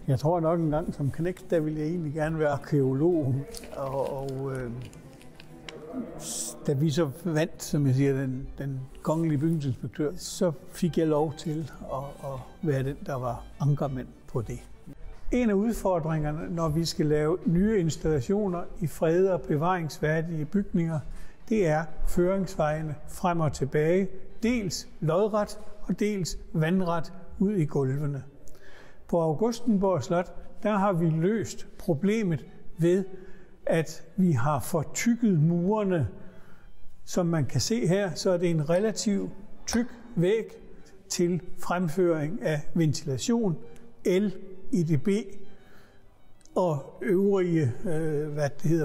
Jeg tror nok en gang som knægt, der ville jeg egentlig gerne være arkeolog. Da vi så vandt, som jeg siger, den kongelige bygningsinspektør, så fik jeg lov til at være den, der var ankermand på det. En af udfordringerne, når vi skal lave nye installationer i fredede og bevaringsværdige bygninger, det er føringsvejene frem og tilbage, dels lodret og dels vandret ud i gulvene. På Augustenborg Slot, der har vi løst problemet ved, at vi har fortykket murene. Som man kan se her, så er det en relativt tyk væg til fremføring af ventilation, el, IDB og øvrige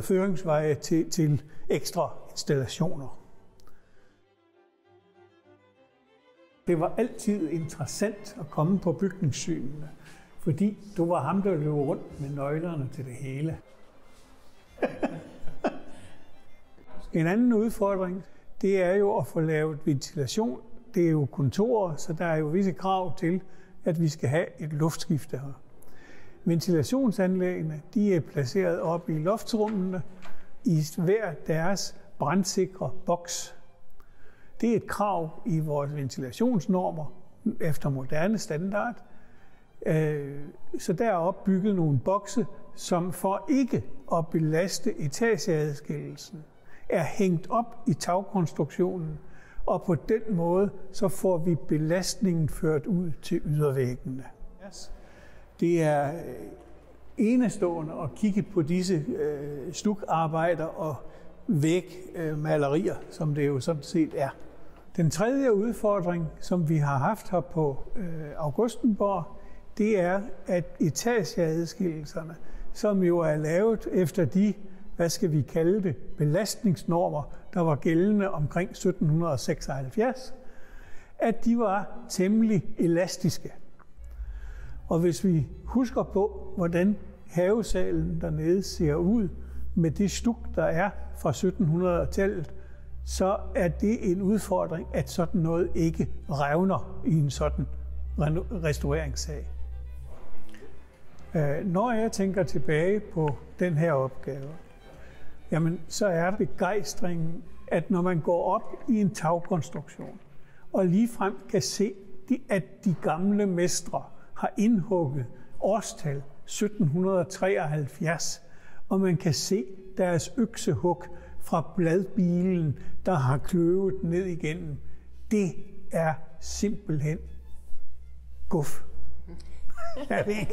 føringsveje til ekstra installationer. Det var altid interessant at komme på bygningssynene, fordi du var ham, der løb rundt med nøglerne til det hele. En anden udfordring, det er jo at få lavet ventilation. Det er jo kontorer, så der er jo visse krav til, at vi skal have et luftskifte her. Ventilationsanlæggene, de er placeret op i loftsrummene i hver deres brandsikre boks. Det er et krav i vores ventilationsnormer efter moderne standard. Så der er opbygget nogle bokse, som for ikke at belaste etageadskillelsen, er hængt op i tagkonstruktionen, og på den måde så får vi belastningen ført ud til ydervæggene. Det er enestående at kigge på disse stukarbejder og vægmalerier, som det jo sådan set er. Den tredje udfordring, som vi har haft her på Augustenborg, det er, at etageadskillelserne, som jo er lavet efter de, hvad skal vi kalde det, belastningsnormer, der var gældende omkring 1776, at de var temmelig elastiske. Og hvis vi husker på, hvordan havesalen dernede ser ud med det stuk, der er fra 1700-tallet, så er det en udfordring, at sådan noget ikke revner i en sådan restaureringssag. Når jeg tænker tilbage på den her opgave, jamen, så er det begejstringen, at når man går op i en tagkonstruktion, og ligefrem kan se, at de gamle mestre har indhugget årstal 1773, og man kan se deres øksehug fra bladbilen, der har kløvet ned igennem. Det er simpelthen guf. Jeg ved ikke.